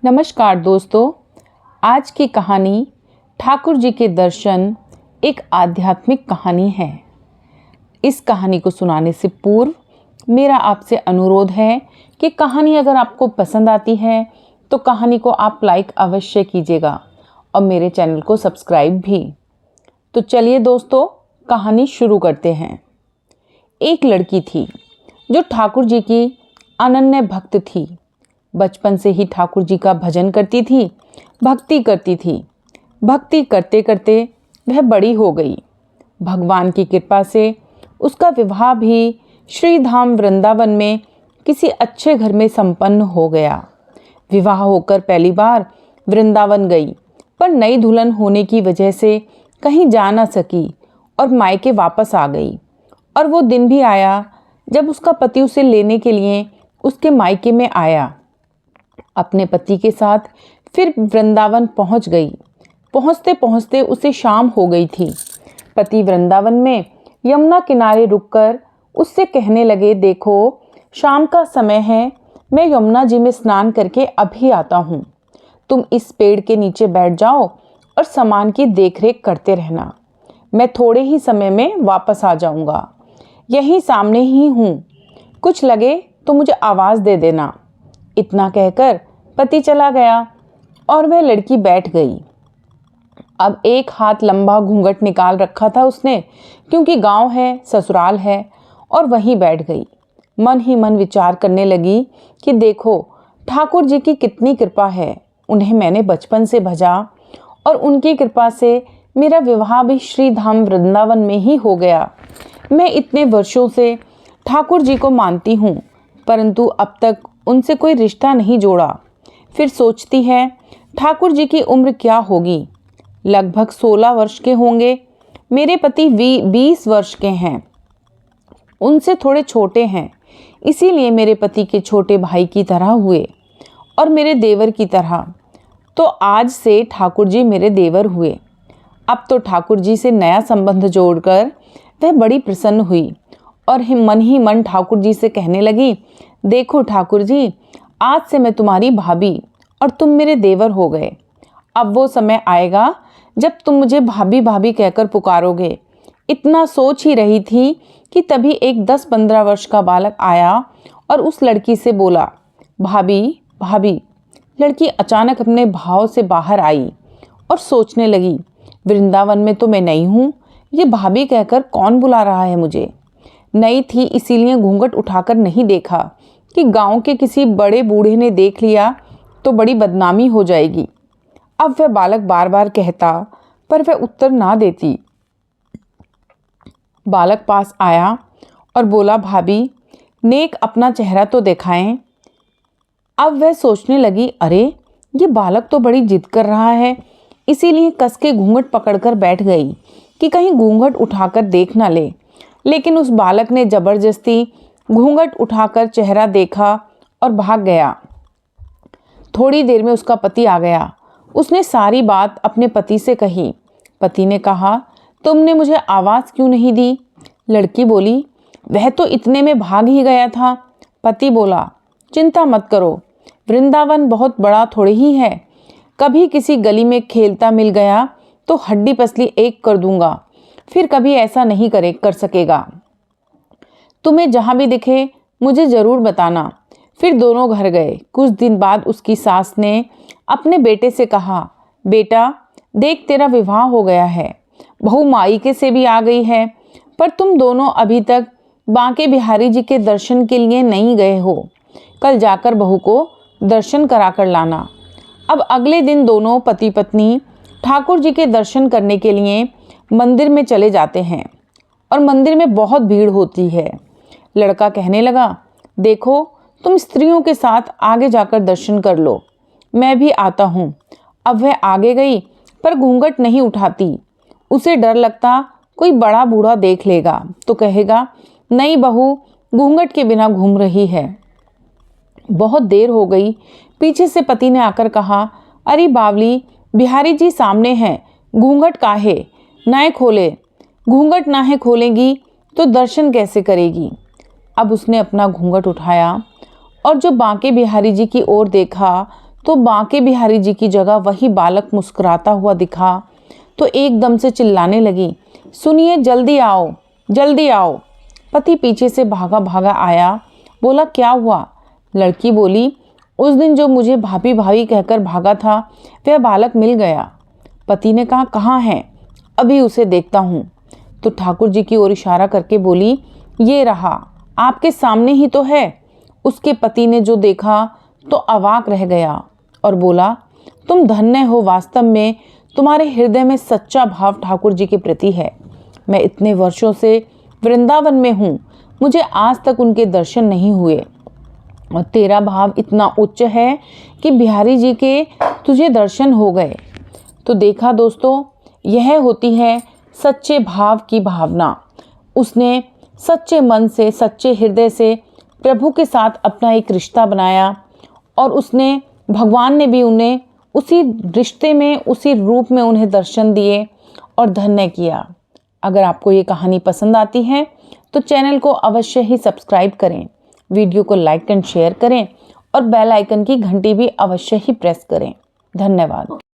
नमस्कार दोस्तों, आज की कहानी ठाकुर जी के दर्शन एक आध्यात्मिक कहानी है। इस कहानी को सुनाने से पूर्व मेरा आपसे अनुरोध है कि कहानी अगर आपको पसंद आती है तो कहानी को आप लाइक अवश्य कीजिएगा और मेरे चैनल को सब्सक्राइब भी। तो चलिए दोस्तों, कहानी शुरू करते हैं। एक लड़की थी जो ठाकुर जी की अनन्य भक्त थी। बचपन से ही ठाकुर जी का भजन करती थी, भक्ति करती थी। भक्ति करते करते वह बड़ी हो गई। भगवान की कृपा से उसका विवाह भी श्री धाम वृंदावन में किसी अच्छे घर में संपन्न हो गया। विवाह होकर पहली बार वृंदावन गई, पर नई दुल्हन होने की वजह से कहीं जा न सकी और मायके वापस आ गई। और वो दिन भी आया जब उसका पति उसे लेने के लिए उसके मायके में आया। अपने पति के साथ फिर वृंदावन पहुंच गई। पहुंचते पहुंचते उसे शाम हो गई थी। पति वृंदावन में यमुना किनारे रुककर उससे कहने लगे, देखो शाम का समय है, मैं यमुना जी में स्नान करके अभी आता हूँ। तुम इस पेड़ के नीचे बैठ जाओ और सामान की देखरेख करते रहना। मैं थोड़े ही समय में वापस आ जाऊँगा। यहीं सामने ही हूँ, कुछ लगे तो मुझे आवाज़ दे देना। इतना कहकर पति चला गया और वह लड़की बैठ गई। अब एक हाथ लंबा घूंघट निकाल रखा था उसने, क्योंकि गांव है, ससुराल है, और वहीं बैठ गई। मन ही मन विचार करने लगी कि देखो ठाकुर जी की कितनी कृपा है। उन्हें मैंने बचपन से भजा और उनकी कृपा से मेरा विवाह भी श्री धाम वृंदावन में ही हो गया। मैं इतने वर्षों से ठाकुर जी को मानती हूँ, परंतु अब तक उनसे कोई रिश्ता नहीं जोड़ा। फिर सोचती है, ठाकुर जी की उम्र क्या होगी? लगभग 16 वर्ष के होंगे। मेरे पति 20 वर्ष के हैं, उनसे थोड़े छोटे हैं, इसीलिए मेरे पति के छोटे भाई की तरह हुए और मेरे देवर की तरह। तो आज से ठाकुर जी मेरे देवर हुए। अब तो ठाकुर जी से नया संबंध जोड़कर वह बड़ी प्रसन्न हुई और मन ही मन ठाकुर जी से कहने लगी, देखो ठाकुर जी, आज से मैं तुम्हारी भाभी और तुम मेरे देवर हो गए। अब वो समय आएगा जब तुम मुझे भाभी भाभी कहकर पुकारोगे। इतना सोच ही रही थी कि तभी एक 10-15 वर्ष का बालक आया और उस लड़की से बोला, भाभी भाभी। लड़की अचानक अपने भाव से बाहर आई और सोचने लगी, वृंदावन में तो मैं नई हूँ, ये भाभी कहकर कौन बुला रहा है मुझे। नई थी इसीलिए घूंघट उठाकर नहीं देखा कि गांव के किसी बड़े बूढ़े ने देख लिया तो बड़ी बदनामी हो जाएगी। अब वह बालक बार बार कहता, पर वह उत्तर ना देती। बालक पास आया और बोला, भाभी नेक अपना चेहरा तो दिखाएं। अब वह सोचने लगी, अरे ये बालक तो बड़ी जिद कर रहा है, इसीलिए कस के घूंघट पकड़कर बैठ गई कि कहीं घूंघट उठाकर देख ना ले। लेकिन उस बालक ने जबरदस्ती घूंघट उठाकर चेहरा देखा और भाग गया। थोड़ी देर में उसका पति आ गया। उसने सारी बात अपने पति से कही। पति ने कहा, तुमने मुझे आवाज़ क्यों नहीं दी? लड़की बोली, वह तो इतने में भाग ही गया था। पति बोला, चिंता मत करो, वृंदावन बहुत बड़ा थोड़ी ही है। कभी किसी गली में खेलता मिल गया तो हड्डी पसली एक कर दूंगा, फिर कभी ऐसा नहीं कर सकेगा। तुम्हें जहाँ भी दिखे मुझे ज़रूर बताना। फिर दोनों घर गए। कुछ दिन बाद उसकी सास ने अपने बेटे से कहा, बेटा देख तेरा विवाह हो गया है, बहू मायके से भी आ गई है, पर तुम दोनों अभी तक बांके बिहारी जी के दर्शन के लिए नहीं गए हो। कल जाकर बहू को दर्शन कराकर लाना। अब अगले दिन दोनों पति पत्नी ठाकुर जी के दर्शन करने के लिए मंदिर में चले जाते हैं और मंदिर में बहुत भीड़ होती है। लड़का कहने लगा, देखो तुम स्त्रियों के साथ आगे जाकर दर्शन कर लो, मैं भी आता हूँ। अब वह आगे गई पर घूंघट नहीं उठाती। उसे डर लगता कोई बड़ा बूढ़ा देख लेगा तो कहेगा, नई बहू घूंघट के बिना घूम रही है। बहुत देर हो गई। पीछे से पति ने आकर कहा, अरे बावली, बिहारी जी सामने हैं, घूंघट काहे ना खोले। घूंघट ना है खोलेगी तो दर्शन कैसे करेगी। अब उसने अपना घूंघट उठाया और जो बांके बिहारी जी की ओर देखा तो बांके बिहारी जी की जगह वही बालक मुस्कुराता हुआ दिखा तो एकदम से चिल्लाने लगी, सुनिए, जल्दी आओ, जल्दी आओ। पति पीछे से भागा भागा आया, बोला, क्या हुआ? लड़की बोली, उस दिन जो मुझे भाभी भाभी कहकर भागा था वह बालक मिल गया। पति ने कहा, कहाँ है? अभी उसे देखता हूँ। तो ठाकुर जी की ओर इशारा करके बोली, ये रहा, आपके सामने ही तो है। उसके पति ने जो देखा तो अवाक रह गया और बोला, तुम धन्य हो, वास्तव में तुम्हारे हृदय में सच्चा भाव ठाकुर जी के प्रति है। मैं इतने वर्षों से वृंदावन में हूँ, मुझे आज तक उनके दर्शन नहीं हुए और तेरा भाव इतना उच्च है कि बिहारी जी के तुझे दर्शन हो गए। तो देखा दोस्तों, यह होती है सच्चे भाव की भावना। उसने सच्चे मन से, सच्चे हृदय से प्रभु के साथ अपना एक रिश्ता बनाया और उसने, भगवान ने भी उन्हें उसी रिश्ते में, उसी रूप में उन्हें दर्शन दिए और धन्य किया। अगर आपको ये कहानी पसंद आती है तो चैनल को अवश्य ही सब्सक्राइब करें, वीडियो को लाइक एंड शेयर करें और बेल आइकन की घंटी भी अवश्य ही प्रेस करें। धन्यवाद।